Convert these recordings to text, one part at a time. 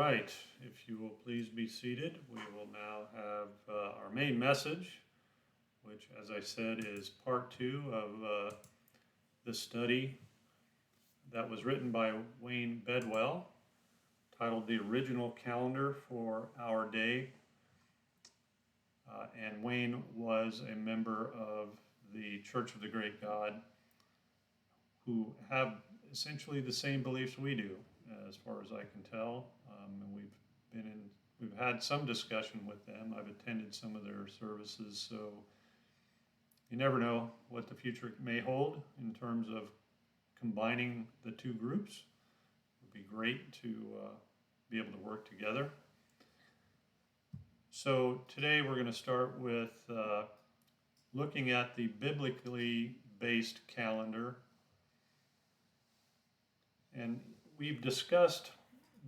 right, if you will please be seated, we will now have our main message, which, as I said, is part two of the study that was written by Wayne Bedwell, titled The Original Calendar for Our Day. And Wayne was a member of the Church of the Great God, who have essentially the same beliefs we do, as far as I can tell. And we've had some discussion with them. I've attended some of their services, so you never know what the future may hold in terms of combining the two groups. It would be great to be able to work together. So today we're going to start with looking at the biblically based calendar. And we've discussed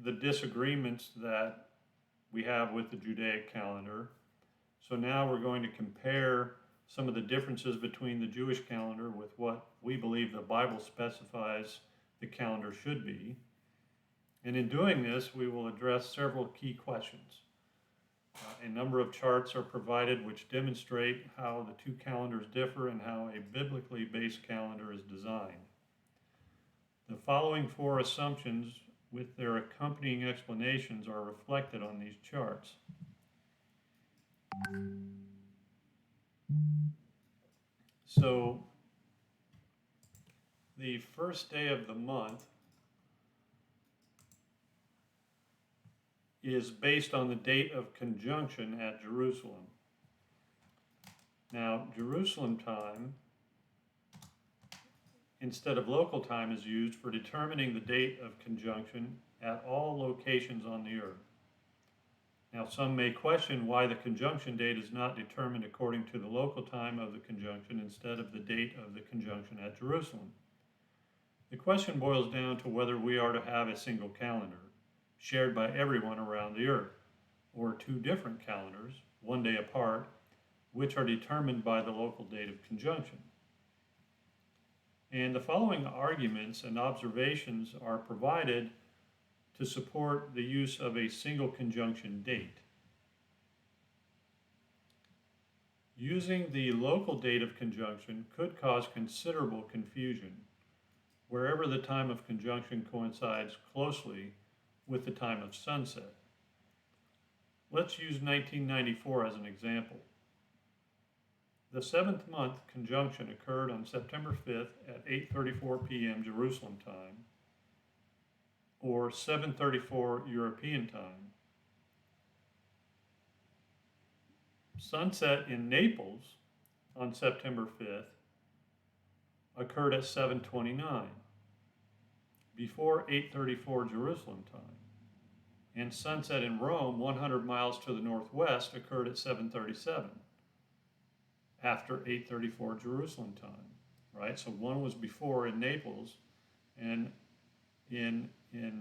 the disagreements that we have with the Judaic calendar. So now we're going to compare some of the differences between the Jewish calendar with what we believe the Bible specifies the calendar should be. And in doing this, we will address several key questions. A number of charts are provided which demonstrate how the two calendars differ and how a biblically based calendar is designed. The following four assumptions with their accompanying explanations are reflected on these charts. So, the first day of the month is based on the date of conjunction at Jerusalem. Now, Jerusalem time instead of local time is used for determining the date of conjunction at all locations on the earth. Now, some may question why the conjunction date is not determined according to the local time of the conjunction instead of the date of the conjunction at Jerusalem. The question boils down to whether we are to have a single calendar, shared by everyone around the earth, or two different calendars, one day apart, which are determined by the local date of conjunction. And the following arguments and observations are provided to support the use of a single conjunction date. Using the local date of conjunction could cause considerable confusion wherever the time of conjunction coincides closely with the time of sunset. Let's use 1994 as an example. The seventh month conjunction occurred on September 5th at 8:34 p.m. Jerusalem time, or 7:34 European time. Sunset in Naples on September 5th occurred at 7:29, before 8:34 Jerusalem time. And sunset in Rome, 100 miles to the northwest, occurred at 7:37. After 8:34 Jerusalem time, right? So one was before in Naples, and in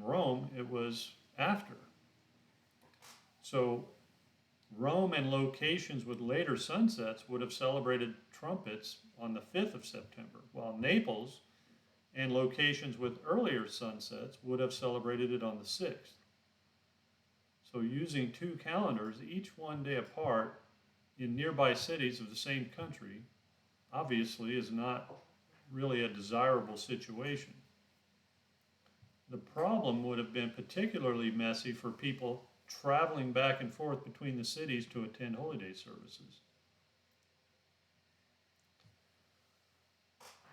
Rome it was after. So Rome and locations with later sunsets would have celebrated trumpets on the 5th of September, while Naples and locations with earlier sunsets would have celebrated it on the 6th. So using two calendars, each one day apart, in nearby cities of the same country, obviously is not really a desirable situation. The problem would have been particularly messy for people traveling back and forth between the cities to attend Holy Day services.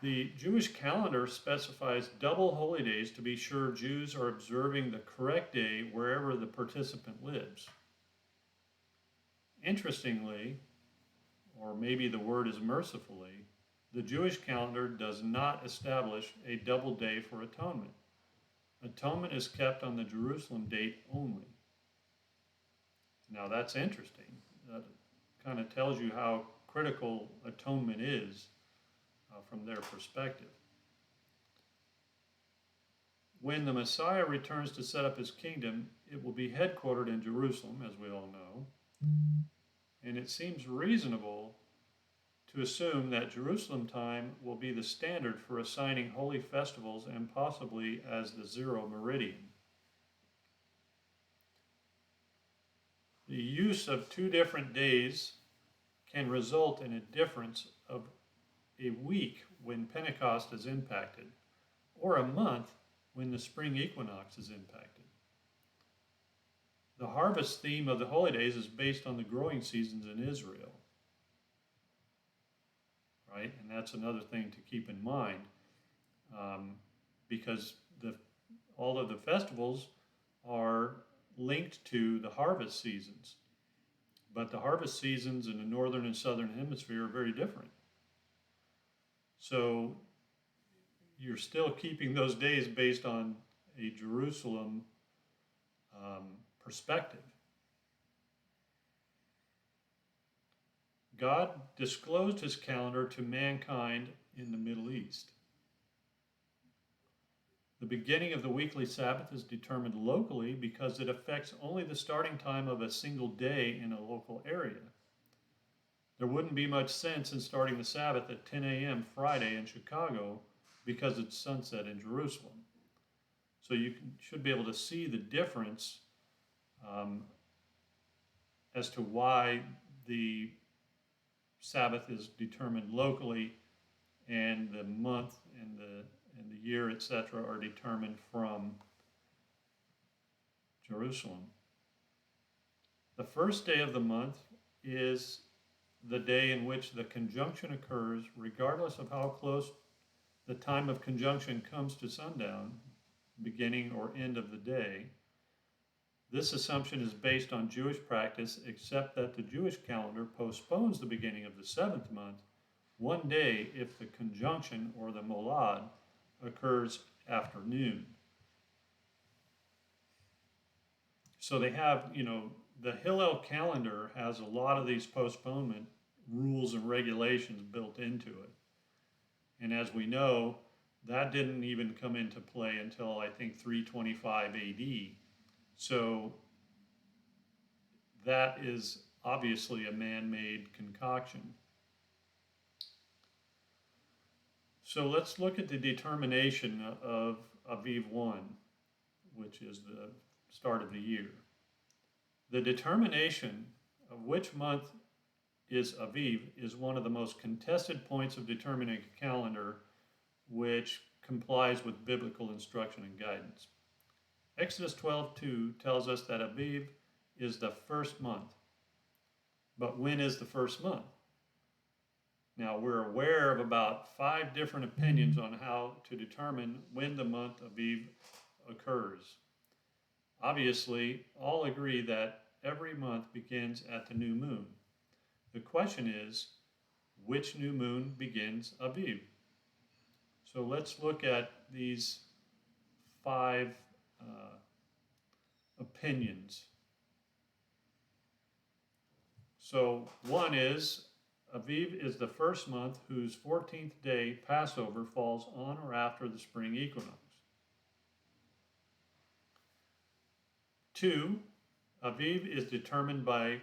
The Jewish calendar specifies double holy days to be sure Jews are observing the correct day wherever the participant lives. Interestingly, or maybe the word is mercifully, the Jewish calendar does not establish a double day for atonement. Atonement is kept on the Jerusalem date only. Now that's interesting. That kind of tells you how critical atonement is from their perspective. When the Messiah returns to set up his kingdom, it will be headquartered in Jerusalem, as we all know. And it seems reasonable to assume that Jerusalem time will be the standard for assigning holy festivals and possibly as the zero meridian. The use of two different days can result in a difference of a week when Pentecost is impacted, or a month when the spring equinox is impacted. The harvest theme of the holy days is based on the growing seasons in Israel, right? And that's another thing to keep in mind, because all of the festivals are linked to the harvest seasons. But the harvest seasons in the northern and southern hemisphere are very different. So you're still keeping those days based on a Jerusalem perspective. God disclosed his calendar to mankind in the Middle East. The beginning of the weekly Sabbath is determined locally because it affects only the starting time of a single day in a local area. There wouldn't be much sense in starting the Sabbath at 10 a.m. Friday in Chicago because it's sunset in Jerusalem. So you should be able to see the difference as to why the Sabbath is determined locally and the month and the year, etc., are determined from Jerusalem. The first day of the month is the day in which the conjunction occurs, regardless of how close the time of conjunction comes to sundown, beginning or end of the day. This assumption is based on Jewish practice, except that the Jewish calendar postpones the beginning of the seventh month one day if the conjunction, or the molad, occurs after noon. So they have, the Hillel calendar has a lot of these postponement rules and regulations built into it. And as we know, that didn't even come into play until I think 325 AD. So that is obviously a man-made concoction. So let's look at the determination of Aviv 1, which is the start of the year. The determination of which month is Aviv is one of the most contested points of determining a calendar which complies with biblical instruction and guidance. Exodus 12:2 tells us that Aviv is the first month. But when is the first month? Now, we're aware of about 5 different opinions on how to determine when the month Aviv occurs. Obviously, all agree that every month begins at the new moon. The question is, which new moon begins Aviv? So let's look at these 5 opinions. So one is, Aviv is the first month whose 14th day, Passover, falls on or after the spring equinox. 2, Aviv is determined by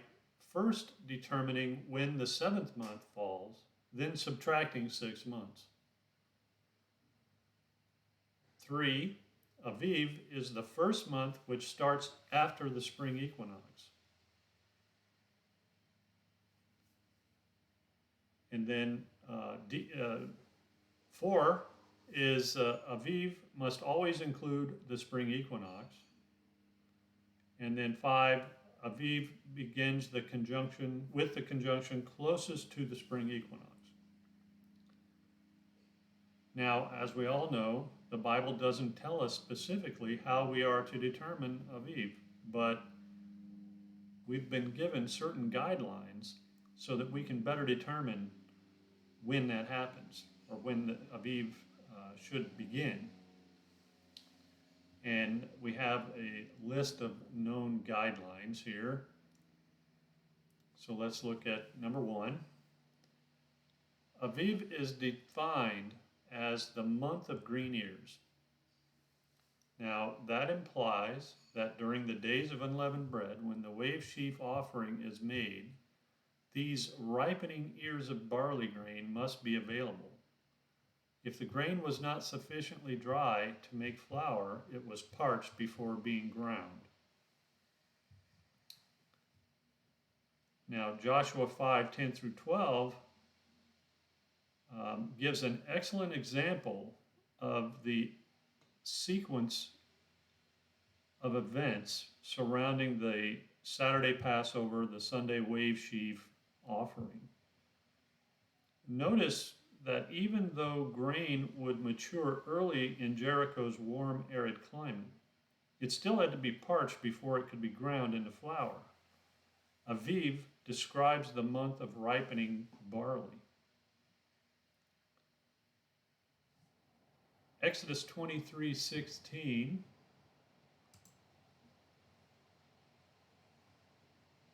first determining when the 7th month falls, then subtracting 6 months. 3, Aviv is the first month which starts after the spring equinox. And then 4 is Aviv must always include the spring equinox. And then 5, Aviv begins the conjunction closest to the spring equinox. Now, as we all know, the Bible doesn't tell us specifically how we are to determine Aviv, but we've been given certain guidelines so that we can better determine when that happens, or when the Aviv should begin. And we have a list of known guidelines here. So let's look at number 1. Aviv is defined as the month of green ears. Now, that implies that during the days of unleavened bread, when the wave sheaf offering is made, these ripening ears of barley grain must be available. If the grain was not sufficiently dry to make flour, it was parched before being ground. Now, Joshua 5:10 through 12 gives an excellent example of the sequence of events surrounding the Saturday Passover, the Sunday wave sheaf offering. Notice that even though grain would mature early in Jericho's warm, arid climate, it still had to be parched before it could be ground into flour. Aviv describes the month of ripening barley. Exodus 23:16,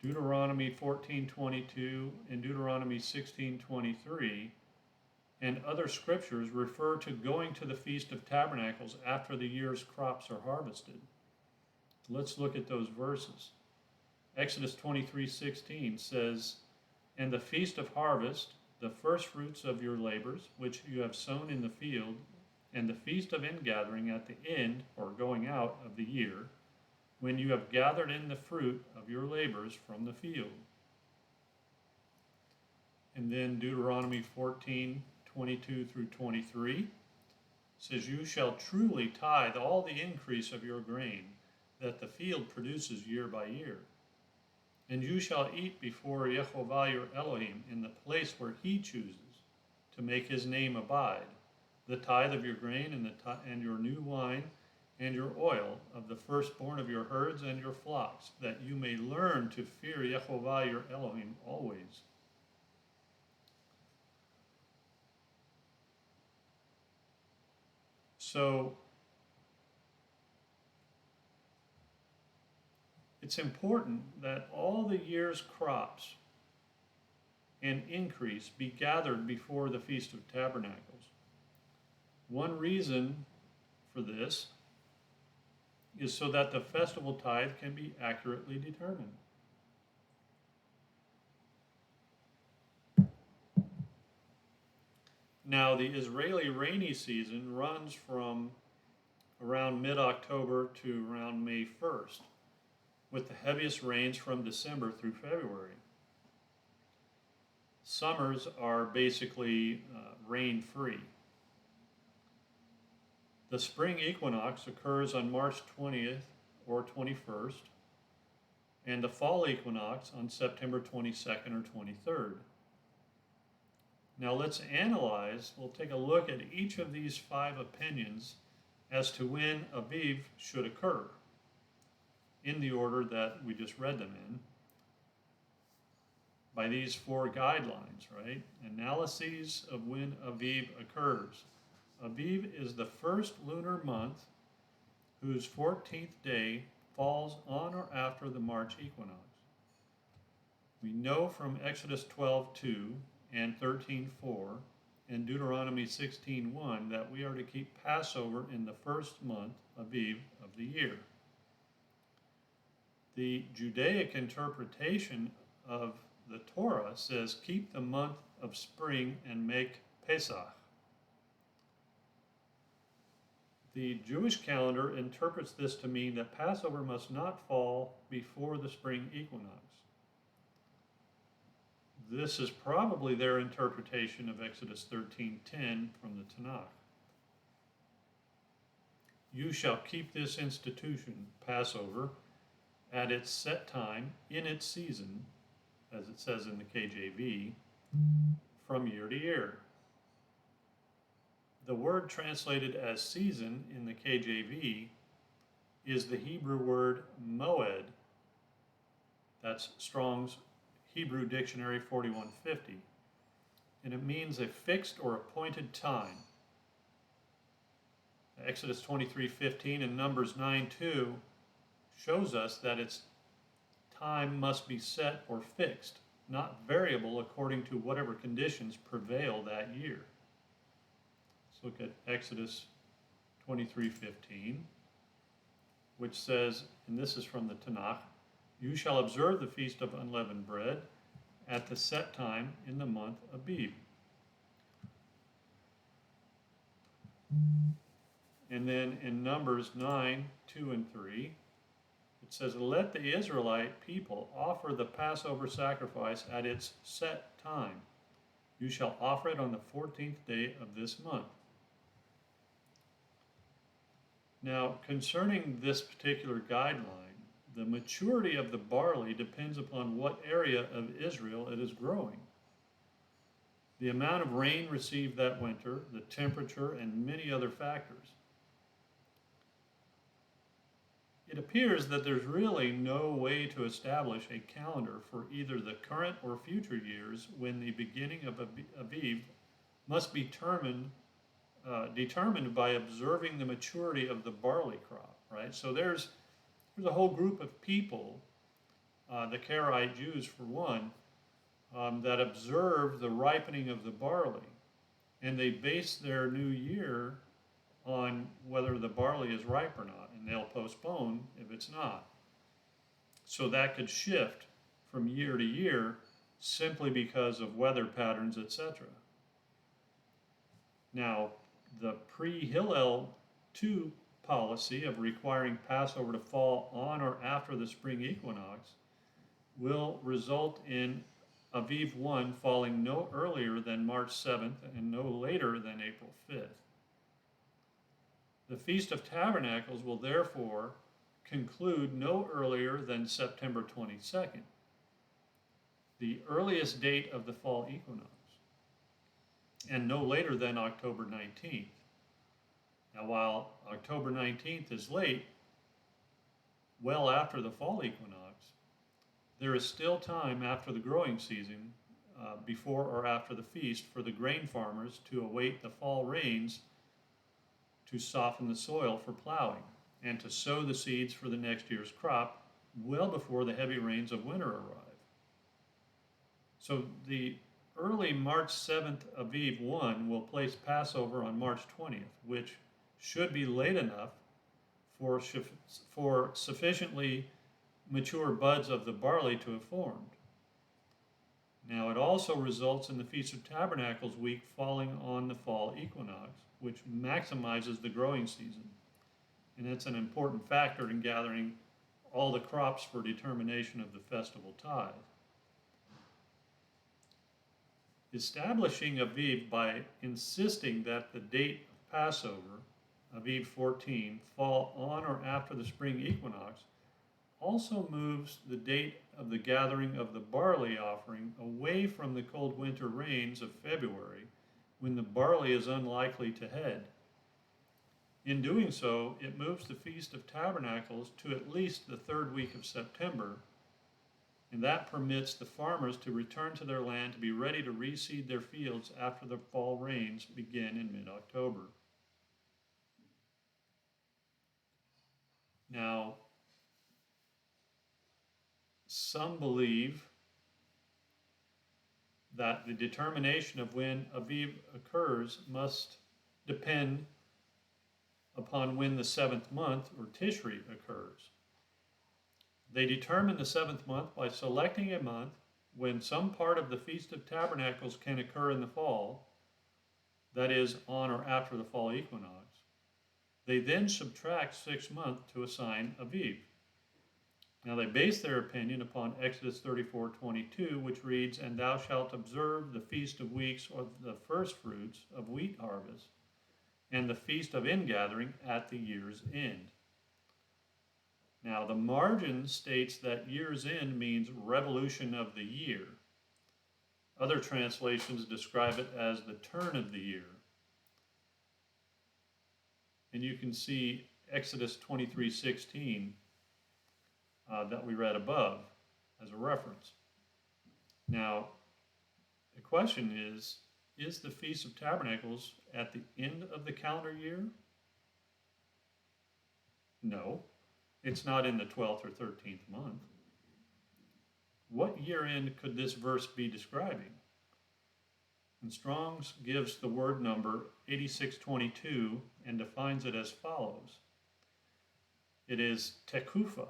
Deuteronomy 14:22, and Deuteronomy 16:23, and other scriptures refer to going to the Feast of Tabernacles after the year's crops are harvested. Let's look at those verses. Exodus 23:16 says, "And the feast of harvest, the first fruits of your labors, which you have sown in the field, and the feast of ingathering at the end, or going out of the year, when you have gathered in the fruit of your labors from the field." And then Deuteronomy 14:22 through 23 says, "You shall truly tithe all the increase of your grain that the field produces year by year. And you shall eat before Yehovah your Elohim in the place where he chooses to make his name abide, the tithe of your grain and your new wine and your oil of the firstborn of your herds and your flocks, that you may learn to fear Yehovah your Elohim always." So it's important that all the year's crops and increase be gathered before the Feast of Tabernacles. One reason for this is so that the festival tithe can be accurately determined. Now, the Israeli rainy season runs from around mid-October to around May 1st, with the heaviest rains from December through February. Summers are basically rain-free. The spring equinox occurs on March 20th or 21st, and the fall equinox on September 22nd or 23rd. Now let's analyze, we'll take a look at each of these 5 opinions as to when Aviv should occur, in the order that we just read them in, by these 4 guidelines, right? Analyses of when Aviv occurs. Aviv is the first lunar month whose 14th day falls on or after the March equinox. We know from Exodus 12:2 and 13:4 and Deuteronomy 16:1 that we are to keep Passover in the first month, Aviv, of the year. The Judaic interpretation of the Torah says, "Keep the month of spring and make Pesach." The Jewish calendar interprets this to mean that Passover must not fall before the spring equinox. This is probably their interpretation of Exodus 13:10 from the Tanakh. "You shall keep this institution, Passover, at its set time, in its season," as it says in the KJV, "from year to year." The word translated as season in the KJV is the Hebrew word moed. That's Strong's Hebrew Dictionary 4150. And it means a fixed or appointed time. Exodus 23:15 and Numbers 9:2 shows us that its time must be set or fixed, not variable according to whatever conditions prevail that year. Let's look at Exodus 23:15, which says, and this is from the Tanakh, "You shall observe the Feast of Unleavened Bread at the set time in the month of Abib." And then in Numbers 9:2 and 3, It says, let the Israelite people offer the Passover sacrifice at its set time. You shall offer it on the 14th day of this month. Now, concerning this particular guideline, the maturity of the barley depends upon what area of Israel it is growing. The amount of rain received that winter, the temperature, and many other factors. It appears that there's really no way to establish a calendar for either the current or future years when the beginning of Aviv must be determined by observing the maturity of the barley crop, right? So there's a whole group of people, the Karaite Jews for one, that observe the ripening of the barley, and they base their new year on whether the barley is ripe or not, and they'll postpone if it's not. So that could shift from year to year simply because of weather patterns, etc. Now, the pre-Hillel II policy of requiring Passover to fall on or after the spring equinox will result in Aviv 1 falling no earlier than March 7th and no later than April 5th. The Feast of Tabernacles will therefore conclude no earlier than September 22nd, the earliest date of the fall equinox, and no later than October 19th. Now, while October 19th is late, well after the fall equinox, there is still time after the growing season, before or after the feast, for the grain farmers to await the fall rains to soften the soil for plowing and to sow the seeds for the next year's crop well before the heavy rains of winter arrive. So the early March 7th Aviv 1 will place Passover on March 20th, which should be late enough for sufficiently mature buds of the barley to have formed. Now, it also results in the Feast of Tabernacles week falling on the fall equinox, which maximizes the growing season. And it's an important factor in gathering all the crops for determination of the festival tithe. Establishing Aviv by insisting that the date of Passover, Aviv 14, fall on or after the spring equinox also moves the date of the gathering of the barley offering away from the cold winter rains of February, when the barley is unlikely to head. In doing so, it moves the Feast of Tabernacles to at least the third week of September, and that permits the farmers to return to their land to be ready to reseed their fields after the fall rains begin in mid-October. Now, some believe that the determination of when Aviv occurs must depend upon when the seventh month, or Tishri, occurs. They determine the seventh month by selecting a month when some part of the Feast of Tabernacles can occur in the fall, that is, on or after the fall equinox. They then subtract 6 months to assign Aviv. Now they base their opinion upon Exodus 34:22, which reads, "And thou shalt observe the feast of weeks of the first fruits of wheat harvest, and the feast of ingathering at the year's end." Now the margin states that year's end means revolution of the year. Other translations describe it as the turn of the year. And you can see Exodus 23:16 that we read above as a reference. Now, the question is the Feast of Tabernacles at the end of the calendar year? No, it's not in the 12th or 13th month. What year end could this verse be describing? And Strong's gives the word number 8622 and defines it as follows. It is tekufa,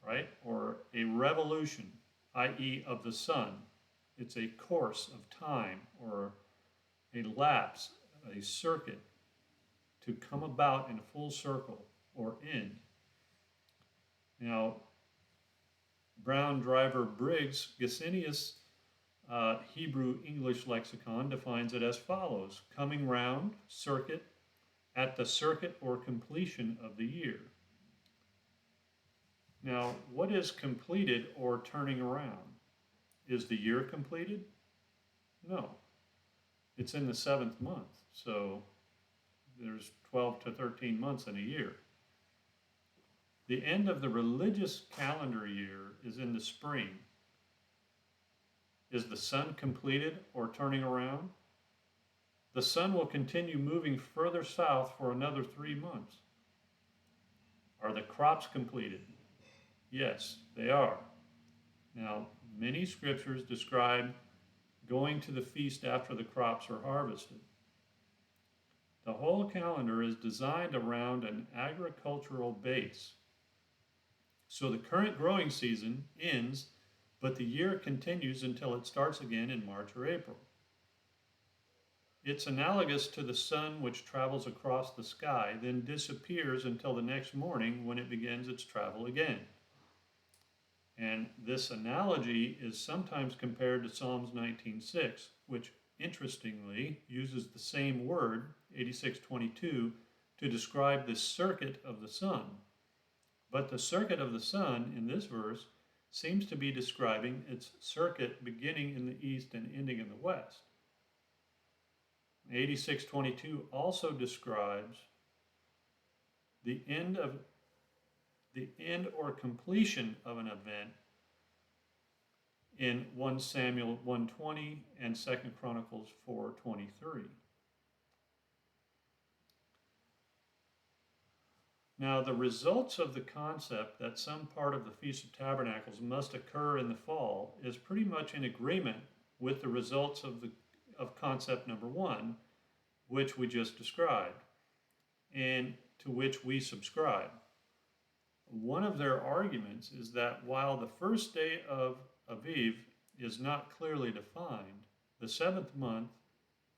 right? Or a revolution, i.e. of the sun. It's a course of time or a lapse, a circuit, to come about in a full circle or end. Now, Brown Driver Briggs Gesenius Hebrew English Lexicon defines it as follows: coming round, circuit, at the circuit or completion of the year. Now, what is completed or turning around? Is the year completed? No. It's in the 7th month, so there's 12 to 13 months in a year. The end of the religious calendar year is in the spring. Is the sun completed or turning around? The sun will continue moving further south for another 3 months. Are the crops completed? Yes, they are. Now, many scriptures describe going to the feast after the crops are harvested. The whole calendar is designed around an agricultural base. So the current growing season ends, but the year continues until it starts again in March or April. It's analogous to the sun, which travels across the sky, then disappears until the next morning when it begins its travel again. And this analogy is sometimes compared to Psalms 19:6, which interestingly uses the same word, 86:22, to describe the circuit of the sun. But the circuit of the sun in this verse seems to be describing its circuit beginning in the east and ending in the west. 86:22 also describes the end or completion of an event in 1 Samuel 1:20 and 2 Chronicles 4:23. Now, the results of the concept that some part of the Feast of Tabernacles must occur in the fall is pretty much in agreement with the results of concept number 1, which we just described, and to which we subscribe. One of their arguments is that while the first day of Aviv is not clearly defined, the 7th month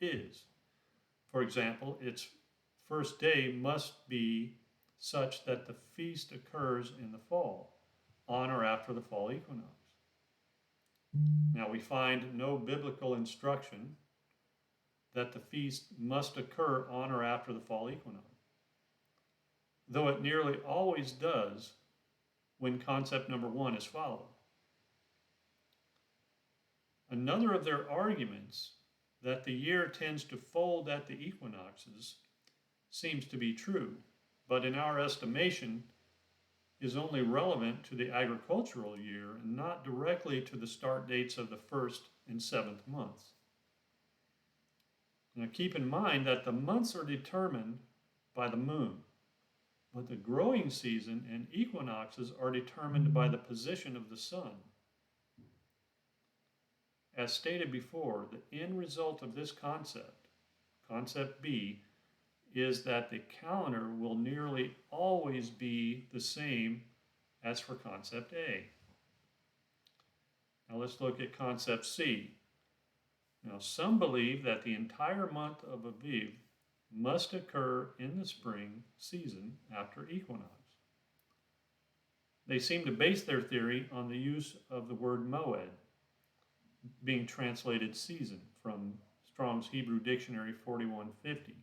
is. For example, its first day must be such that the feast occurs in the fall, on or after the fall equinox. Now, we find no biblical instruction that the feast must occur on or after the fall equinox, though it nearly always does when concept number 1 is followed. Another of their arguments, that the year tends to fold at the equinoxes, seems to be true, but in our estimation is only relevant to the agricultural year and not directly to the start dates of the 1st and 7th months. Now keep in mind that the months are determined by the moon, but the growing season and equinoxes are determined by the position of the sun. As stated before, the end result of this concept, concept B, is that the calendar will nearly always be the same as for concept A. Now let's look at concept C. Now, some believe that the entire month of Aviv must occur in the spring season after equinox. They seem to base their theory on the use of the word moed, being translated season from Strong's Hebrew Dictionary 4150.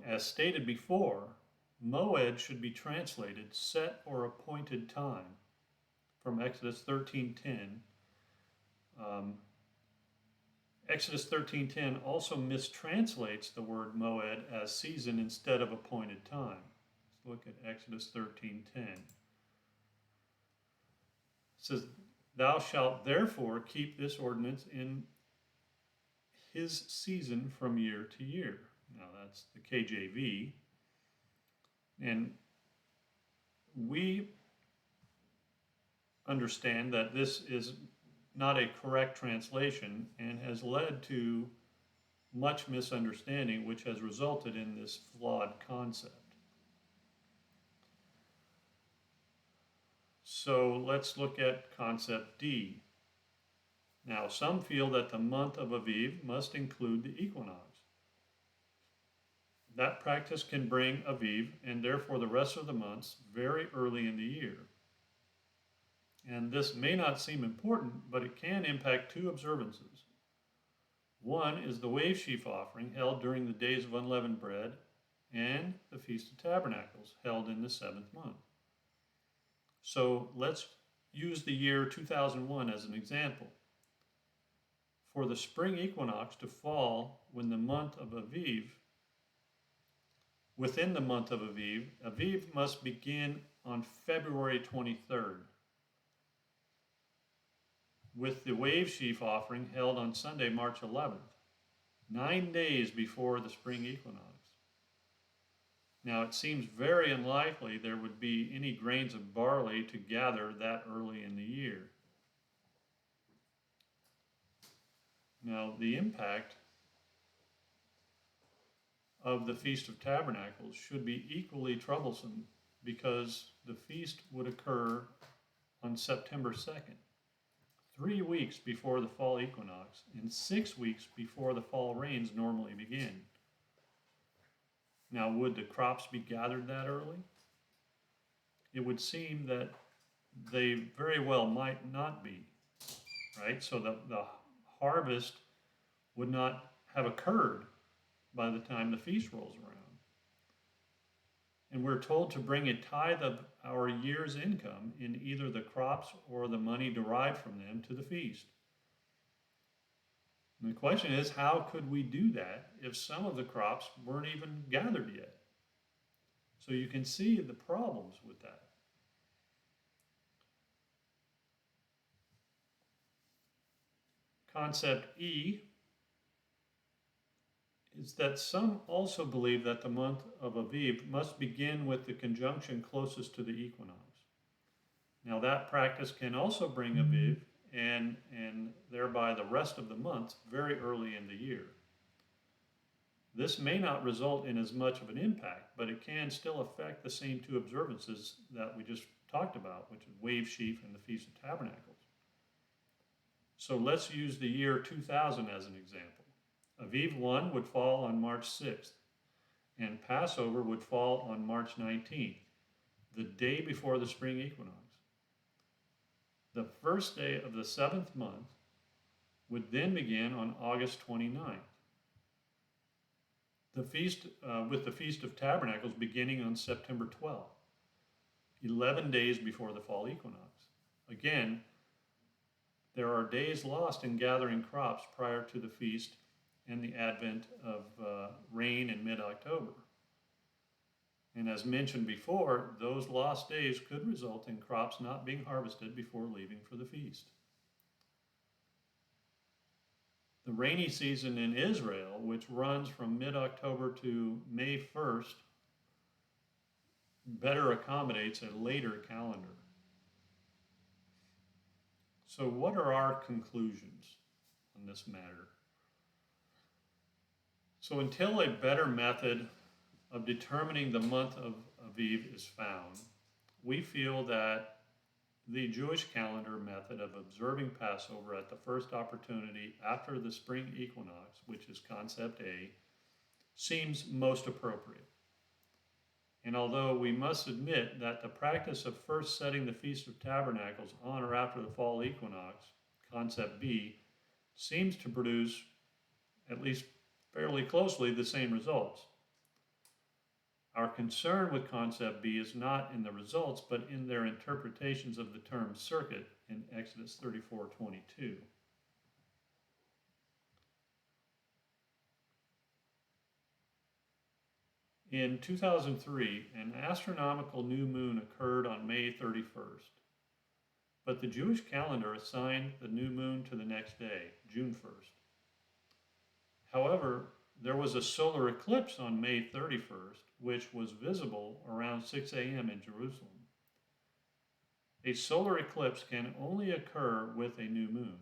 As stated before, moed should be translated set or appointed time from Exodus 13:10. Exodus 13:10 also mistranslates the word moed as season instead of appointed time. Let's look at Exodus 13:10. It says, "Thou shalt therefore keep this ordinance in his season from year to year." Now that's the KJV. And we understand that this is not a correct translation and has led to much misunderstanding, which has resulted in this flawed concept. So let's look at concept D. Now, some feel that the month of Aviv must include the equinox. That practice can bring Aviv and therefore the rest of the months very early in the year. And this may not seem important, but it can impact two observances. One is the wave sheaf offering held during the days of unleavened bread and the Feast of Tabernacles held in the seventh month. So let's use the year 2001 as an example. For the spring equinox to fall when the month of Aviv, within the month of Aviv, Aviv must begin on February 23rd, with the wave sheaf offering held on Sunday, March 11th, 9 days before the spring equinox. Now, it seems very unlikely there would be any grains of barley to gather that early in the year. Now, the impact of the Feast of Tabernacles should be equally troublesome because the feast would occur on September 2nd, 3 weeks before the fall equinox and 6 weeks before the fall rains normally begin. Now, would the crops be gathered that early? It would seem that they very well might not be, right? So the harvest would not have occurred by the time the feast rolls around. And we're told to bring a tithe of our year's income in either the crops or the money derived from them to the feast. And the question is, how could we do that if some of the crops weren't even gathered yet? So you can see the problems with that. Concept E is that some also believe that the month of Aviv must begin with the conjunction closest to the equinox. Now that practice can also bring Aviv and thereby the rest of the months very early in the year. This may not result in as much of an impact, but it can still affect the same two observances that we just talked about, which is wave sheaf and the Feast of Tabernacles. So let's use the year 2000 as an example. Aviv 1 would fall on March 6th, and Passover would fall on March 19th, the day before the spring equinox. The first day of the seventh month would then begin on August 29th. The feast, with the Feast of Tabernacles beginning on September 12th, 11 days before the fall equinox. Again, there are days lost in gathering crops prior to the feast and the advent of rain in mid-October. And as mentioned before, those lost days could result in crops not being harvested before leaving for the feast. The rainy season in Israel, which runs from mid-October to May 1st, better accommodates a later calendar. So what are our conclusions on this matter? So until a better method of determining the month of Aviv is found, we feel that the Jewish calendar method of observing Passover at the first opportunity after the spring equinox, which is concept A, seems most appropriate. And although we must admit that the practice of first setting the Feast of Tabernacles on or after the fall equinox, concept B, seems to produce, at least fairly closely, the same results. Our concern with concept B is not in the results, but in their interpretations of the term circuit in Exodus 34:22. In 2003, an astronomical new moon occurred on May 31st, but the Jewish calendar assigned the new moon to the next day, June 1st. However, there was a solar eclipse on May 31st, which was visible around 6 a.m. in Jerusalem. A solar eclipse can only occur with a new moon.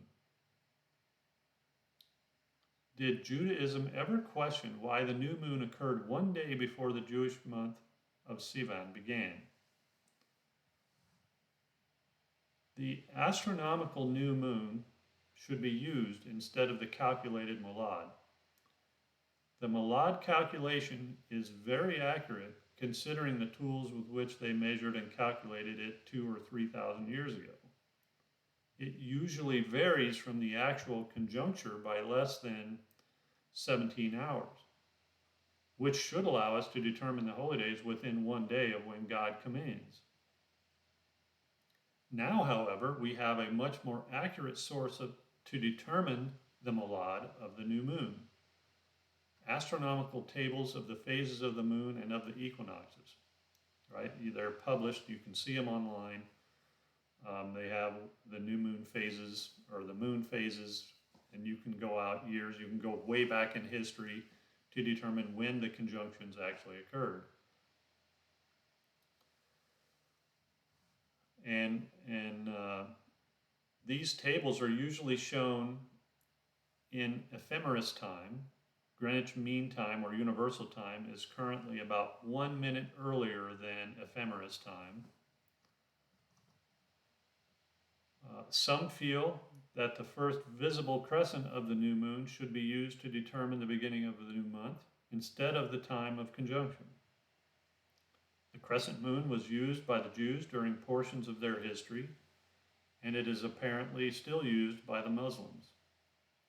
Did Judaism ever question why the new moon occurred one day before the Jewish month of Sivan began? The astronomical new moon should be used instead of the calculated molad. The Malad calculation is very accurate considering the tools with which they measured and calculated it 2,000 or 3,000 years ago. It usually varies from the actual conjuncture by less than 17 hours, which should allow us to determine the holy days within one day of when God commands. Now, however, we have a much more accurate source to determine the Malad of the new moon. Astronomical tables of the phases of the moon and of the equinoxes, right? They're published, you can see them online. They have the new moon phases or the moon phases, and you can go out years, you can go way back in history to determine when the conjunctions actually occurred. And these tables are usually shown in ephemeris time. Greenwich Mean Time or Universal Time is currently about 1 minute earlier than ephemeris time. Some feel that the first visible crescent of the new moon should be used to determine the beginning of the new month instead of the time of conjunction. The crescent moon was used by the Jews during portions of their history, and it is apparently still used by the Muslims.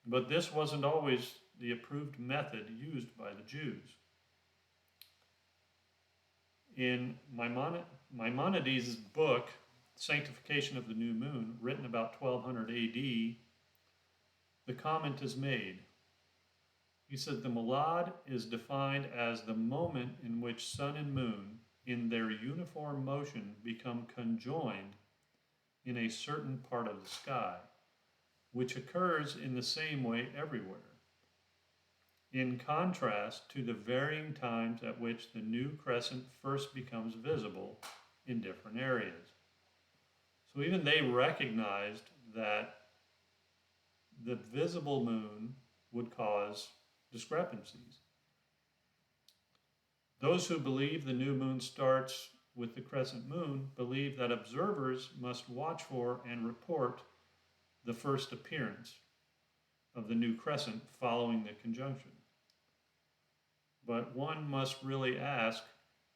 But this wasn't always the approved method used by the Jews. In Maimonides' book, Sanctification of the New Moon, written about 1200 AD, the comment is made. He said, the Malad is defined as the moment in which sun and moon, in their uniform motion, become conjoined in a certain part of the sky, which occurs in the same way everywhere, in contrast to the varying times at which the new crescent first becomes visible in different areas. So even they recognized that the visible moon would cause discrepancies. Those who believe the new moon starts with the crescent moon believe that observers must watch for and report the first appearance of the new crescent following the conjunction. But one must really ask,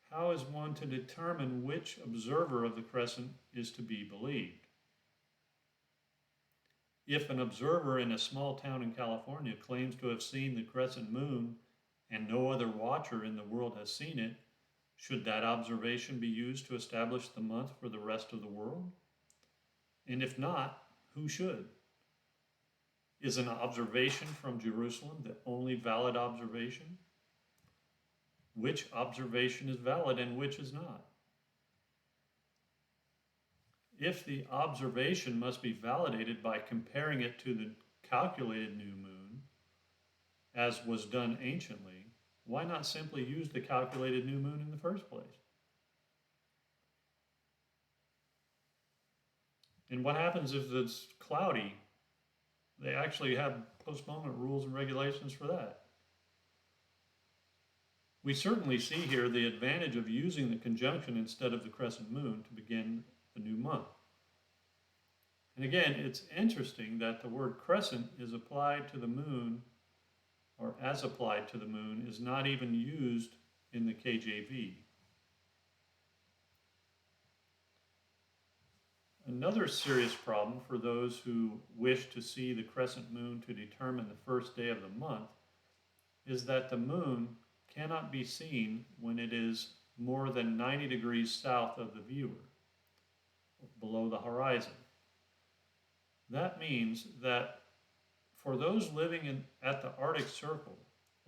how is one to determine which observer of the crescent is to be believed? If an observer in a small town in California claims to have seen the crescent moon and no other watcher in the world has seen it, should that observation be used to establish the month for the rest of the world? And if not, who should? Is an observation from Jerusalem the only valid observation? Which observation is valid and which is not? If the observation must be validated by comparing it to the calculated new moon, as was done anciently, why not simply use the calculated new moon in the first place? And what happens if it's cloudy? They actually have postponement rules and regulations for that. We certainly see here the advantage of using the conjunction instead of the crescent moon to begin the new month. And again, it's interesting that the word crescent is applied to the moon, or as applied to the moon, is not even used in the KJV. Another serious problem for those who wish to see the crescent moon to determine the first day of the month is that the moon cannot be seen when it is more than 90 degrees south of the viewer, below the horizon. That means that for those living at the Arctic Circle,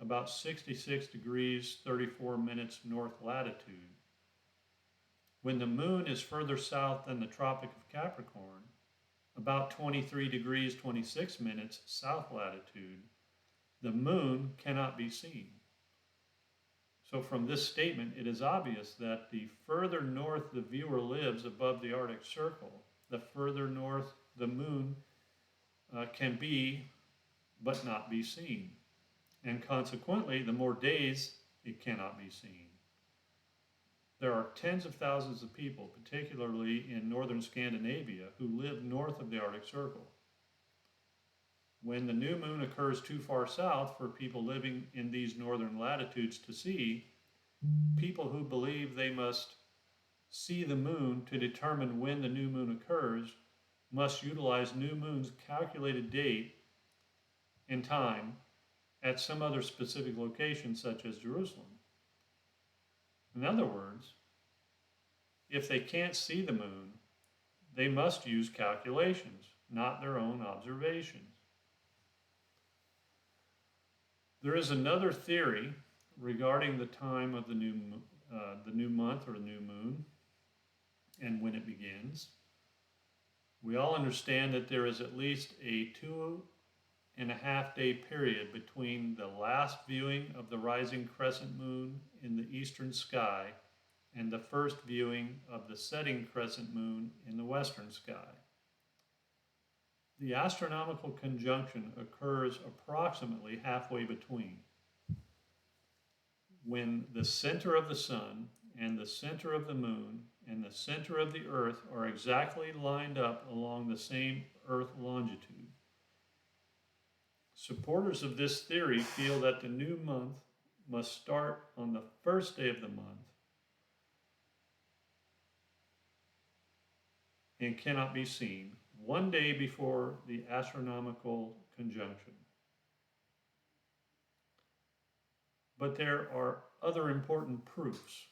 about 66 degrees 34 minutes north latitude, when the moon is further south than the Tropic of Capricorn, about 23 degrees 26 minutes south latitude, the moon cannot be seen. So from this statement, it is obvious that the further north the viewer lives above the Arctic Circle, the further north the moon can be but not be seen. And consequently, the more days it cannot be seen. There are tens of thousands of people, particularly in northern Scandinavia, who live north of the Arctic Circle. when the new moon occurs too far south for people living in these northern latitudes to see, people who believe they must see the moon to determine when the new moon occurs must utilize new moon's calculated date and time at some other specific location, such as Jerusalem. In other words, if they can't see the moon, they must use calculations, not their own observations. There is another theory regarding the time of the new month or the new moon and when it begins. We all understand that there is at least a 2.5 day period between the last viewing of the rising crescent moon in the eastern sky and the first viewing of the setting crescent moon in the western sky. The astronomical conjunction occurs approximately halfway between, when the center of the sun and the center of the moon and the center of the earth are exactly lined up along the same earth longitude. Supporters of this theory feel that the new month must start on the first day of the month and cannot be seen one day before the astronomical conjunction. But there are other important proofs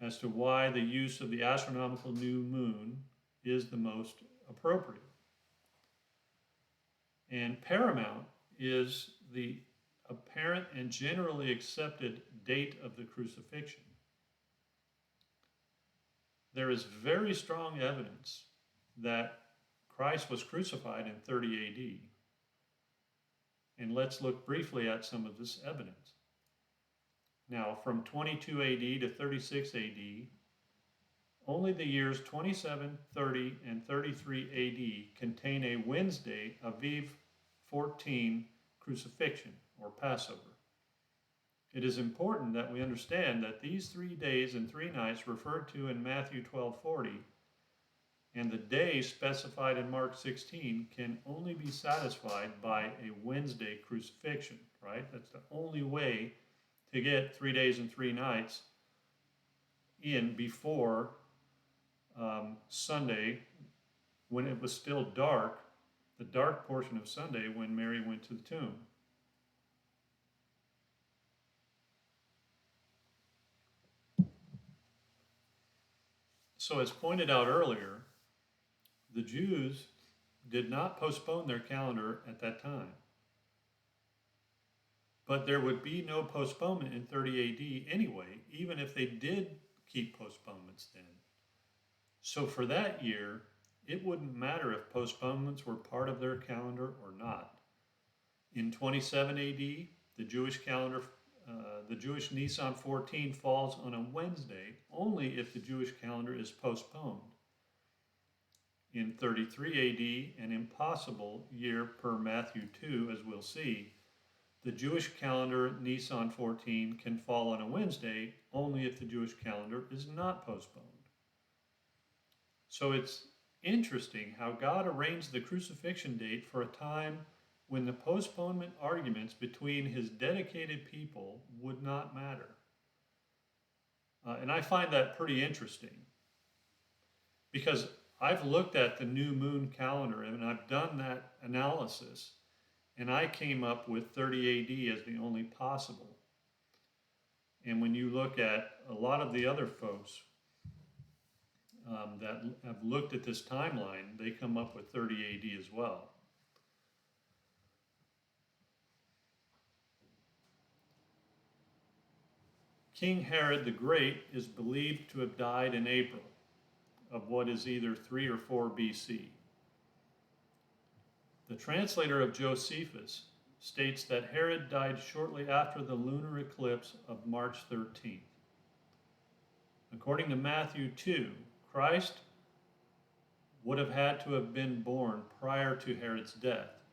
as to why the use of the astronomical new moon is the most appropriate. And paramount is the apparent and generally accepted date of the crucifixion. There is very strong evidence that Christ was crucified in 30 AD. And let's look briefly at some of this evidence. Now, from 22 AD to 36 AD, only the years 27, 30, and 33 AD contain a Wednesday, Aviv 14 crucifixion, or Passover. It is important that we understand that these 3 days and 3 nights referred to in Matthew 12:40 and the day specified in Mark 16 can only be satisfied by a Wednesday crucifixion, right? That's the only way to get 3 days and 3 nights in before Sunday, when it was still dark, the dark portion of Sunday when Mary went to the tomb. So as pointed out earlier, the Jews did not postpone their calendar at that time. But there would be no postponement in 30 AD anyway, even if they did keep postponements then. So for that year, it wouldn't matter if postponements were part of their calendar or not. In 27 AD, the Jewish calendar, the Jewish Nisan 14 falls on a Wednesday only if the Jewish calendar is postponed. In 33 AD, an impossible year per Matthew 2, as we'll see, the Jewish calendar Nisan 14 can fall on a Wednesday only if the Jewish calendar is not postponed. So it's interesting how God arranged the crucifixion date for a time when the postponement arguments between his dedicated people would not matter. And I find that pretty interesting because I've looked at the new moon calendar and I've done that analysis, and I came up with 30 AD as the only possible. And when you look at a lot of the other folks that have looked at this timeline, they come up with 30 AD as well. King Herod the Great is believed to have died in April of what is either 3 or 4 BC. The translator of Josephus states that Herod died shortly after the lunar eclipse of March 13th. According to Matthew 2, Christ would have had to have been born prior to Herod's death.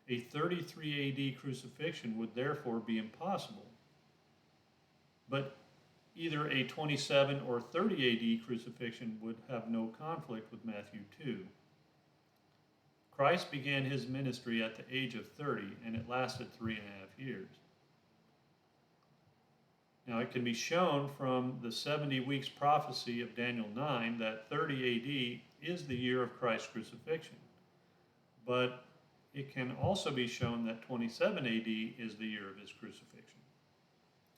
A 33 AD crucifixion would therefore be impossible. But either a 27 or 30 AD crucifixion would have no conflict with Matthew 2. Christ began his ministry at the age of 30, and it lasted 3.5 years. Now, it can be shown from the 70 weeks prophecy of Daniel 9 that 30 AD is the year of Christ's crucifixion. But it can also be shown that 27 AD is the year of his crucifixion.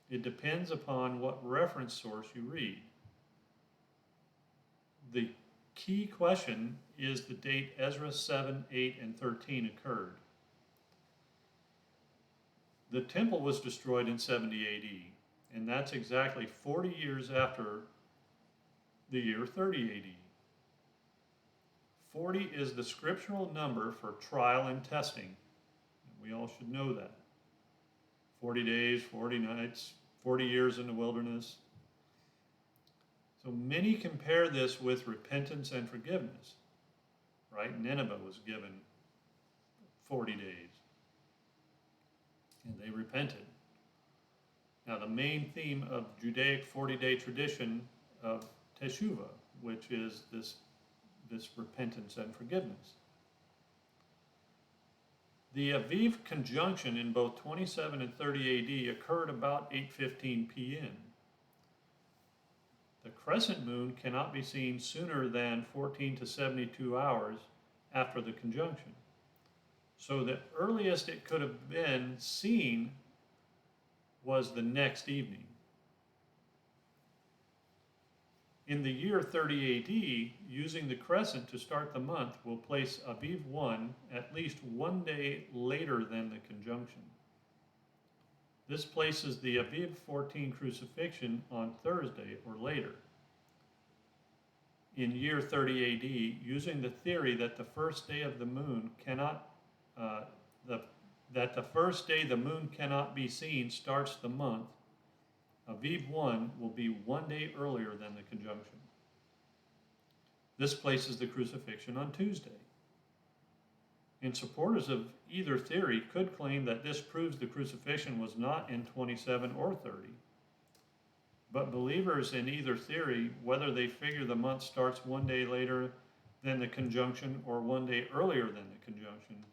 It depends upon what reference source you read. The key question is the date Ezra 7, 8, and 13 occurred. The temple was destroyed in 70 AD. And that's exactly 40 years after the year 30 AD. 40 is the scriptural number for trial and testing. We all should know that. 40 days, 40 nights, 40 years in the wilderness. So many compare this with repentance and forgiveness, right? Nineveh was given 40 days, and they repented. Now, the main theme of Judaic 40-day tradition of Teshuvah, which is this repentance and forgiveness. The Aviv conjunction in both 27 and 30 AD occurred about 8:15 p.m. The crescent moon cannot be seen sooner than 14 to 72 hours after the conjunction. So the earliest it could have been seen was the next evening. In the year 30 AD, using the crescent to start the month will place Aviv 1 at least 1 day later than the conjunction. This places the Aviv 14 crucifixion on Thursday or later. In year 30 AD, using the theory that the first day of the moon cannot the first day the moon cannot be seen starts the month, Aviv 1 will be 1 day earlier than the conjunction. This places the crucifixion on Tuesday. And supporters of either theory could claim that this proves the crucifixion was not in 27 or 30. But believers in either theory, whether they figure the month starts 1 day later than the conjunction or 1 day earlier than the conjunction,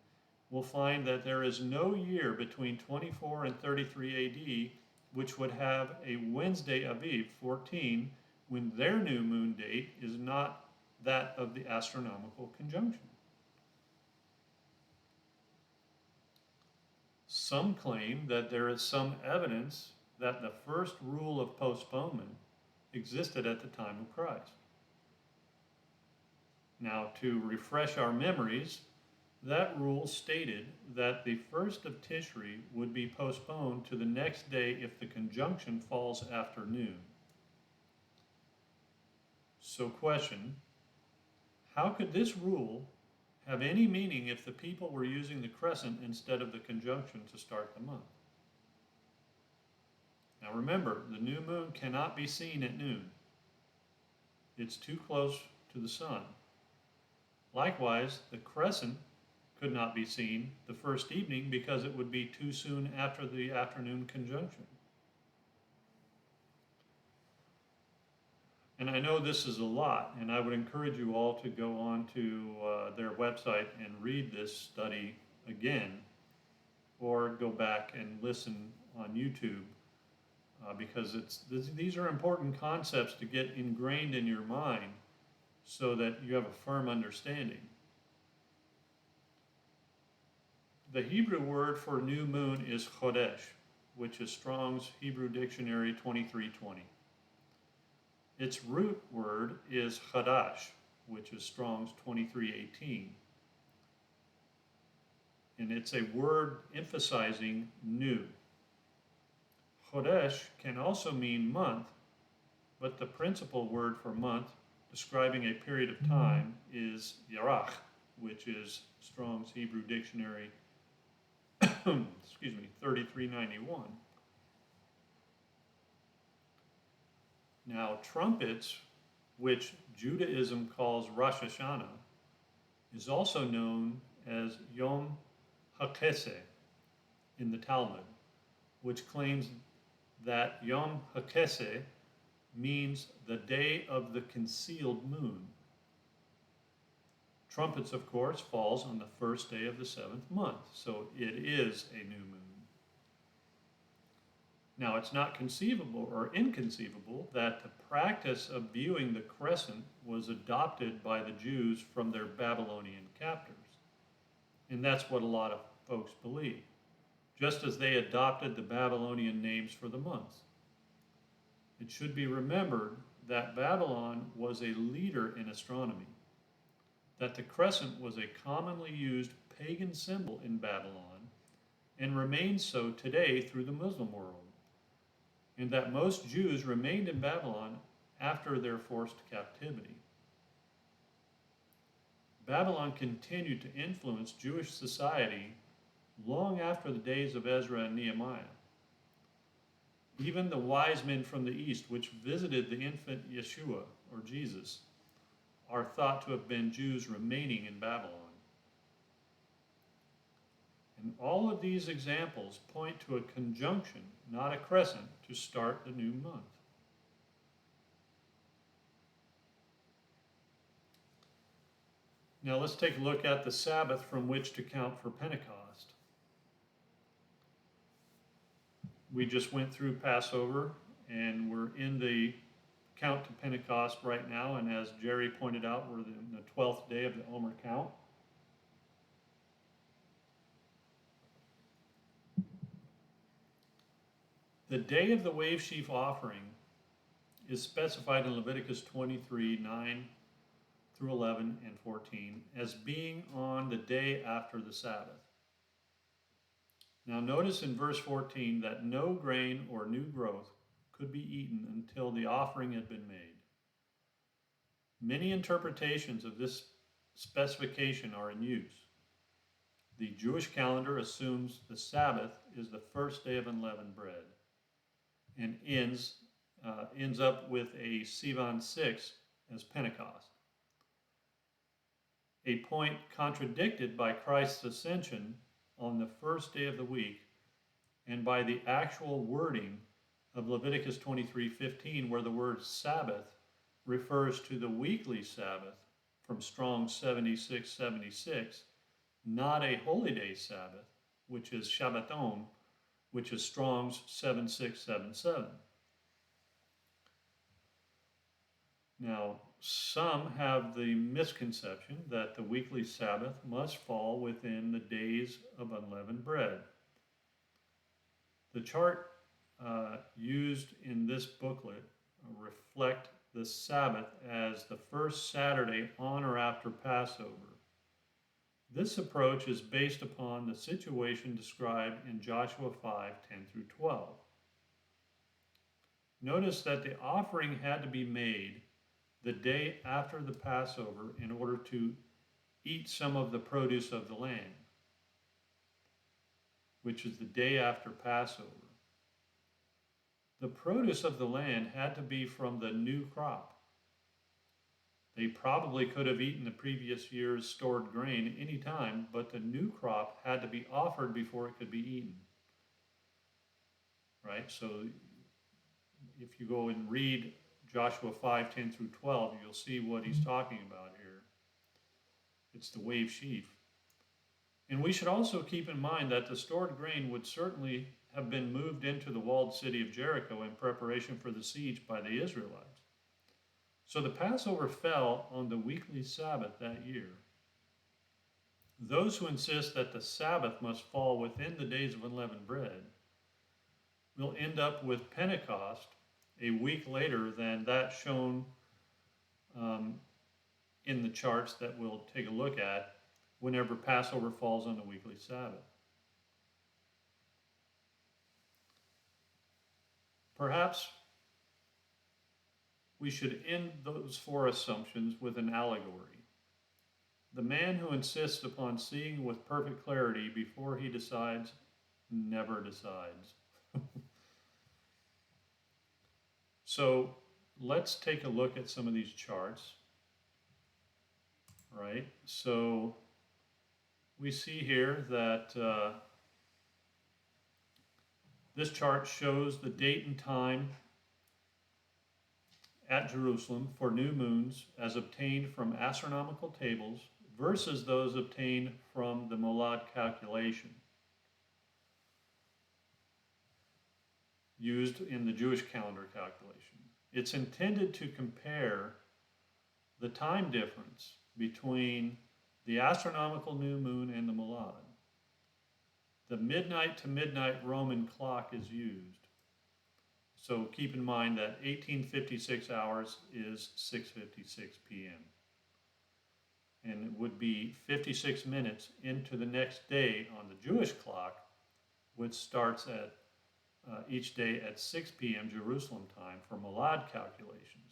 will find that there is no year between 24 and 33 AD which would have a Wednesday Aviv 14 when their new moon date is not that of the astronomical conjunction. Some claim that there is some evidence that the first rule of postponement existed at the time of Christ. Now, to refresh our memories, that rule stated that the first of Tishri would be postponed to the next day if the conjunction falls after noon. So question, how could this rule have any meaning if the people were using the crescent instead of the conjunction to start the month? Now remember, the new moon cannot be seen at noon. It's too close to the sun. Likewise, the crescent could not be seen the first evening because it would be too soon after the afternoon conjunction. And I know this is a lot, and I would encourage you all to go on to their website and read this study again, or go back and listen on YouTube, because these are important concepts to get ingrained in your mind so that you have a firm understanding. The Hebrew word for new moon is chodesh, which is Strong's Hebrew Dictionary 2320. Its root word is chadash, which is Strong's 2318. And it's a word emphasizing new. Chodesh can also mean month, but the principal word for month describing a period of time is yarach, which is Strong's Hebrew Dictionary 3391. Now, trumpets, which Judaism calls Rosh Hashanah, is also known as Yom HaKeseh in the Talmud, which claims that Yom HaKeseh means the day of the concealed moon. Trumpets, of course, falls on the first day of the seventh month, so it is a new moon. Now, it's not conceivable or inconceivable that the practice of viewing the crescent was adopted by the Jews from their Babylonian captors. And that's what a lot of folks believe, just as they adopted the Babylonian names for the months. It should be remembered that Babylon was a leader in astronomy, that the crescent was a commonly used pagan symbol in Babylon and remains so today through the Muslim world, and that most Jews remained in Babylon after their forced captivity. Babylon continued to influence Jewish society long after the days of Ezra and Nehemiah. Even the wise men from the east, which visited the infant Yeshua, or Jesus, are thought to have been Jews remaining in Babylon. And all of these examples point to a conjunction, not a crescent, to start the new month. Now let's take a look at the Sabbath from which to count for Pentecost. We just went through Passover, and we're in the count to Pentecost right now, and as Jerry pointed out, we're in the 12th day of the Omer count. The day of the wave sheaf offering is specified in Leviticus 23, 9 through 11 and 14 as being on the day after the Sabbath. Now notice in verse 14 that no grain or new growth could be eaten until the offering had been made. Many interpretations of this specification are in use. The Jewish calendar assumes the Sabbath is the first day of unleavened bread and ends up with a Sivan 6 as Pentecost, a point contradicted by Christ's ascension on the first day of the week and by the actual wording of Leviticus 23:15, where the word Sabbath refers to the weekly Sabbath from Strong's 7676, not a holy day Sabbath, which is Shabbaton, which is Strong's 7677. Now, some have the misconception that the weekly Sabbath must fall within the days of unleavened bread. The chart used in this booklet reflect the Sabbath as the first Saturday on or after Passover. This approach is based upon the situation described in Joshua 5, 10 through 12. Notice that the offering had to be made the day after the Passover in order to eat some of the produce of the land, which is the day after Passover. The produce of the land had to be from the new crop. They probably could have eaten the previous year's stored grain any time, but the new crop had to be offered before it could be eaten. Right? So if you go and read Joshua 5, 10 through 12, you'll see what he's talking about here. It's the wave sheaf. And we should also keep in mind that the stored grain would certainly have been moved into the walled city of Jericho in preparation for the siege by the Israelites. So the Passover fell on the weekly Sabbath that year. Those who insist that the Sabbath must fall within the days of unleavened bread will end up with Pentecost a week later than that shown in the charts that we'll take a look at whenever Passover falls on the weekly Sabbath. Perhaps we should end those four assumptions with an allegory. The man who insists upon seeing with perfect clarity before he decides never decides. So let's take a look at some of these charts. Right, so we see here that this chart shows the date and time at Jerusalem for new moons as obtained from astronomical tables versus those obtained from the Molad calculation used in the Jewish calendar calculation. It's intended to compare the time difference between the astronomical new moon and the Molad. The midnight to midnight Roman clock is used. So keep in mind that 1856 hours is 6:56 p.m. And it would be 56 minutes into the next day on the Jewish clock, which starts at each day at 6 p.m. Jerusalem time for Molad calculations.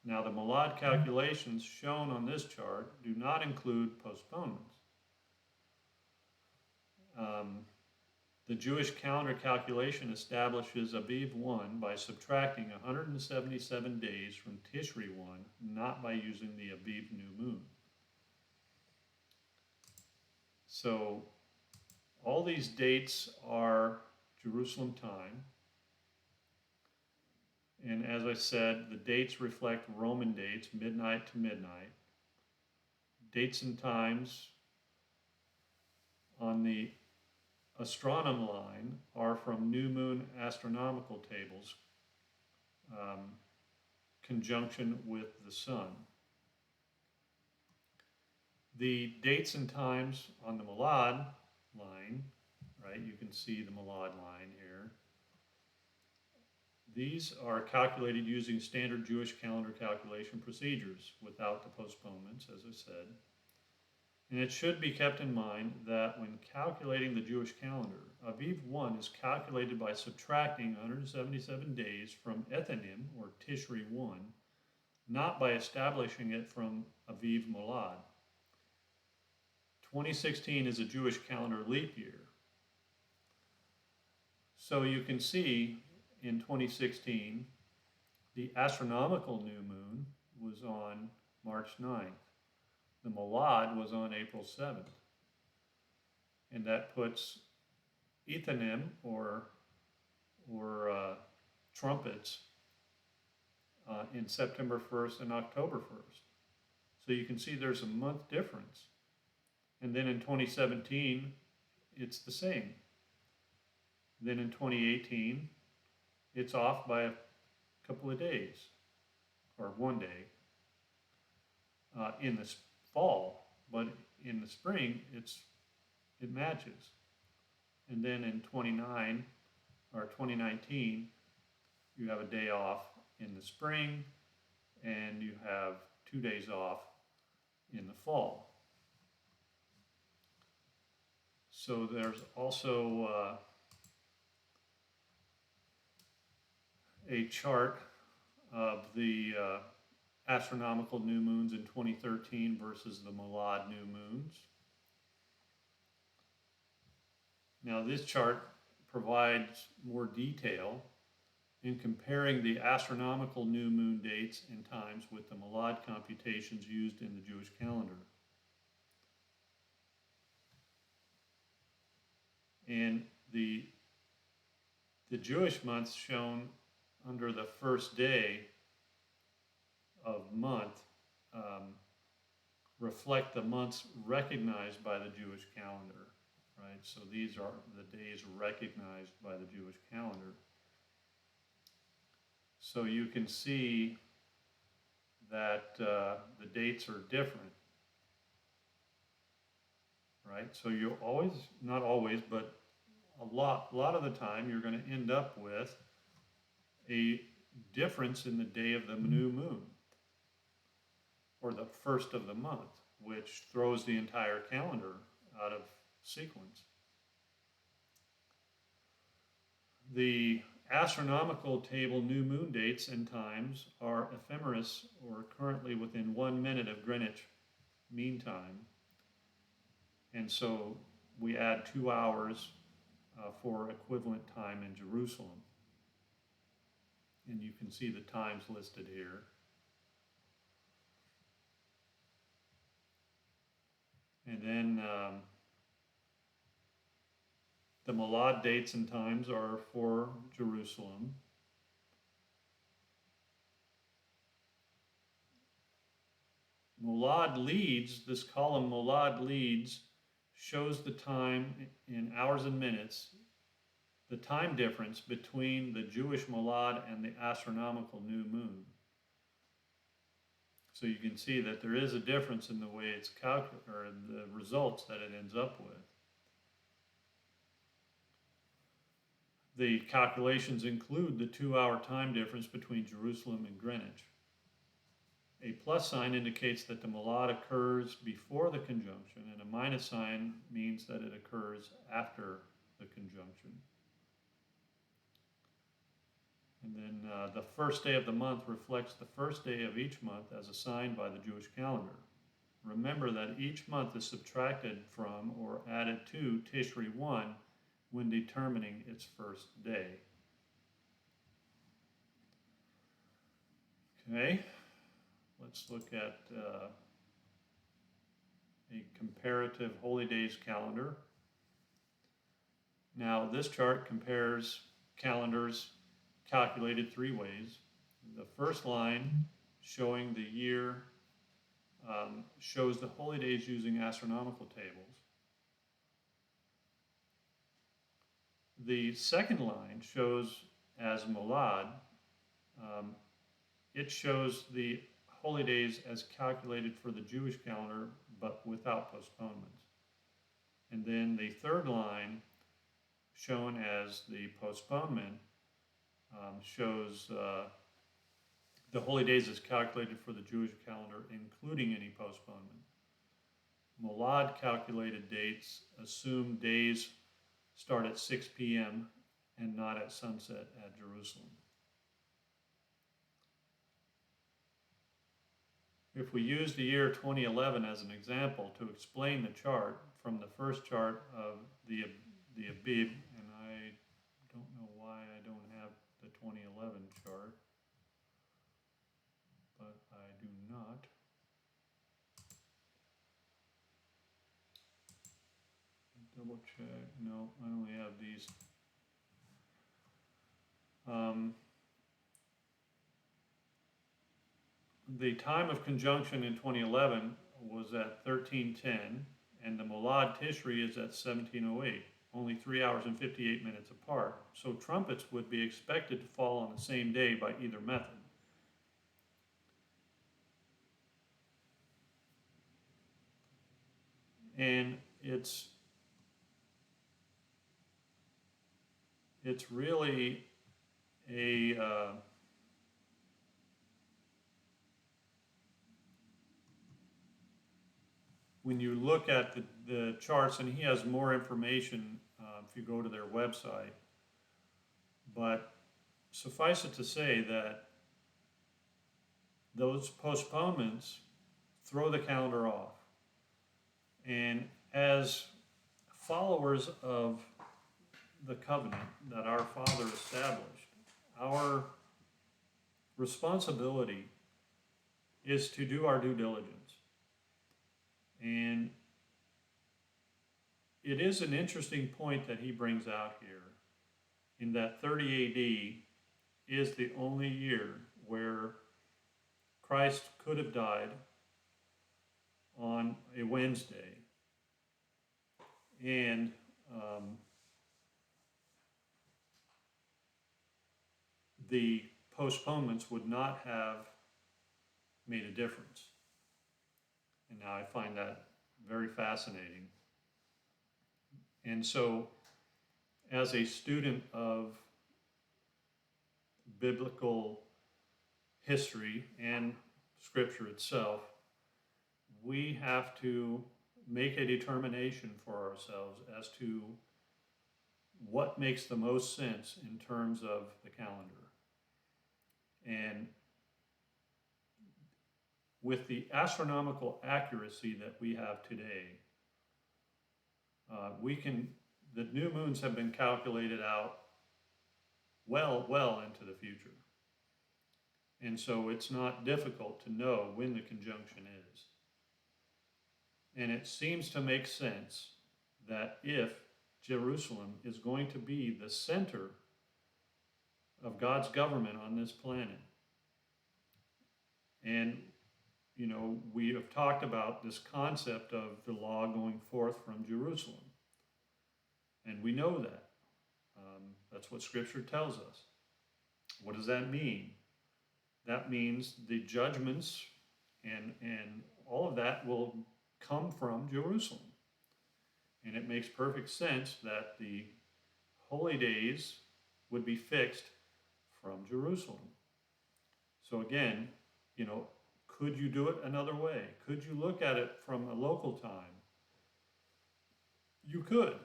Now the Molad calculations shown on this chart do not include postponements. The Jewish calendar calculation establishes Aviv 1 by subtracting 177 days from Tishri 1, not by using the Aviv new moon. So all these dates are Jerusalem time. And as I said, the dates reflect Roman dates, midnight to midnight. Dates and times on the astronom line are from new moon astronomical tables, conjunction with the sun. The dates and times on the Molad line, right, you can see the Molad line here. These are calculated using standard Jewish calendar calculation procedures without the postponements, as I said. And it should be kept in mind that when calculating the Jewish calendar, Aviv 1 is calculated by subtracting 177 days from Ethanim, or Tishri 1, not by establishing it from Aviv Molad. 2016 is a Jewish calendar leap year. So you can see in 2016, the astronomical new moon was on March 9th. The Molad was on April 7th. And that puts Ethanim, or trumpets, in September 1st and October 1st. So you can see there's a month difference. And then in 2017, it's the same. Then in 2018, it's off by a couple of days, or one day, in the fall, but in the spring, it matches. And then in 2019, you have a day off in the spring, and you have 2 days off in the fall. So there's also a chart of the astronomical new moons in 2013 versus the Molad new moons. Now this chart provides more detail in comparing the astronomical new moon dates and times with the Molad computations used in the Jewish calendar. And the Jewish months shown under the first day of month reflect the months recognized by the Jewish calendar, right? So these are the days recognized by the Jewish calendar. So you can see that the dates are different, right? So you always, not always, but a lot of the time you're going to end up with a difference in the day of the new moon, or the first of the month, which throws the entire calendar out of sequence. The astronomical table new moon dates and times are ephemeris, or currently within 1 minute of Greenwich Mean Time. And so we add 2 hours for equivalent time in Jerusalem. And you can see the times listed here. And then the Molad dates and times are for Jerusalem. Molad leads, this column Molad leads, shows the time in hours and minutes, the time difference between the Jewish Molad and the astronomical new moon. So you can see that there is a difference in the way it's calculated, or the results that it ends up with. The calculations include the 2-hour time difference between Jerusalem and Greenwich. A plus sign indicates that the Molad occurs before the conjunction, and a minus sign means that it occurs after the conjunction. And then the first day of the month reflects the first day of each month as assigned by the Jewish calendar. Remember that each month is subtracted from or added to Tishri 1 when determining its first day. Okay, let's look at a comparative holy days calendar. Now this chart compares calendars calculated 3 ways. The first line showing the year shows the holy days using astronomical tables. The second line shows as Molad. It shows the holy days as calculated for the Jewish calendar, but without postponements. And then the third line, shown as the postponement, shows the holy days as calculated for the Jewish calendar, including any postponement. Molad calculated dates assume days start at 6 p.m. and not at sunset at Jerusalem. If we use the year 2011 as an example to explain the chart from the first chart of the Abib, and I don't know why I don't have the 2011 chart, but I do not. Double check. No, I only have these. The time of conjunction in 2011 was at 1310, and the Molad Tishri is at 1708, only 3 hours and 58 minutes apart. So trumpets would be expected to fall on the same day by either method. And it's really a when you look at the charts, and he has more information if you go to their website, but suffice it to say that those postponements throw the calendar off. And as followers of the covenant that our Father established, our responsibility is to do our due diligence. And it is an interesting point that he brings out here, in that 30 AD is the only year where Christ could have died on a Wednesday, and the postponements would not have made a difference. And now I find that very fascinating. And so, as a student of biblical history and Scripture itself, we have to make a determination for ourselves as to what makes the most sense in terms of the calendar. And with the astronomical accuracy that we have today, the new moons have been calculated out well into the future. And so it's not difficult to know when the conjunction is. And it seems to make sense that if Jerusalem is going to be the center of God's government on this planet, and we have talked about this concept of the law going forth from Jerusalem. And we know that. That's what Scripture tells us. What does that mean? That means the judgments and all of that will come from Jerusalem. And it makes perfect sense that the holy days would be fixed from Jerusalem. So again, could you do it another way? Could you look at it from a local time? You could.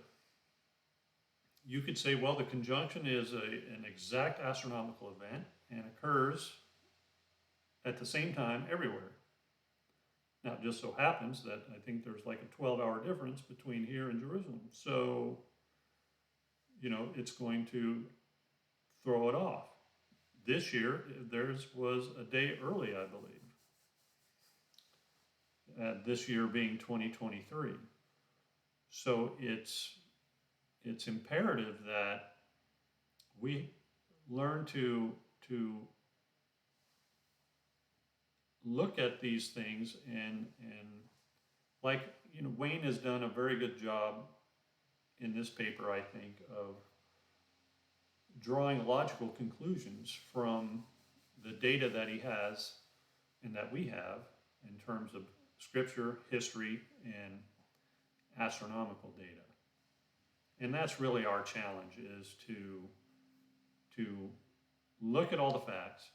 You could say, well, the conjunction is an exact astronomical event and occurs at the same time everywhere. Now, it just so happens that I think there's like a 12-hour difference between here and Jerusalem. So, it's going to throw it off. This year, theirs was a day early, I believe. This year being 2023. So it's imperative that we learn to look at these things and like Wayne has done a very good job in this paper, I think, of drawing logical conclusions from the data that he has and that we have in terms of Scripture, history, and astronomical data. And that's really our challenge, is to look at all the facts,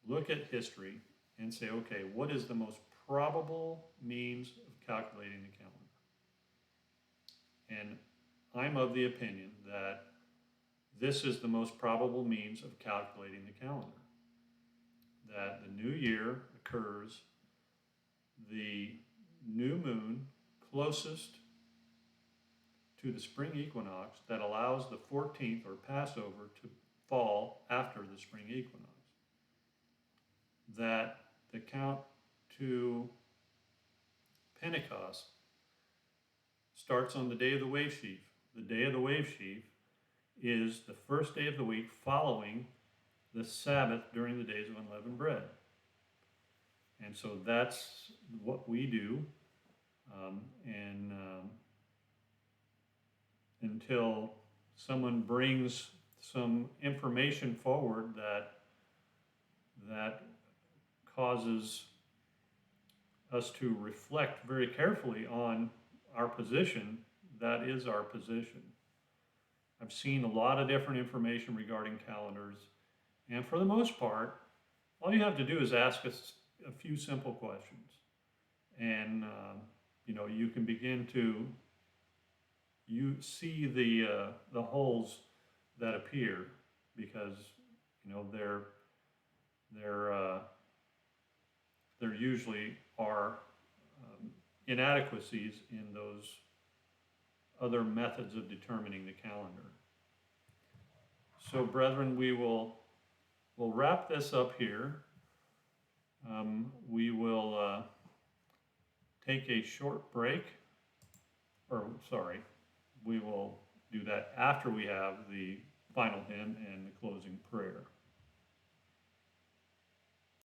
look at history, and say, okay, what is the most probable means of calculating the calendar? And I'm of the opinion that this is the most probable means of calculating the calendar. That the new year occurs the new moon closest to the spring equinox that allows the 14th or Passover to fall after the spring equinox. That the count to Pentecost starts on the day of the wave sheaf. The day of the wave sheaf is the first day of the week following the Sabbath during the days of unleavened bread. And so that's what we do. Until someone brings some information forward that causes us to reflect very carefully on our position, that is our position. I've seen a lot of different information regarding calendars, and for the most part, all you have to do is ask us a few simple questions, and you can begin to see the holes that appear, because there usually are inadequacies in those other methods of determining the calendar. So, brethren, we'll wrap this up here. We will take a short break, we will do that after we have the final hymn and the closing prayer.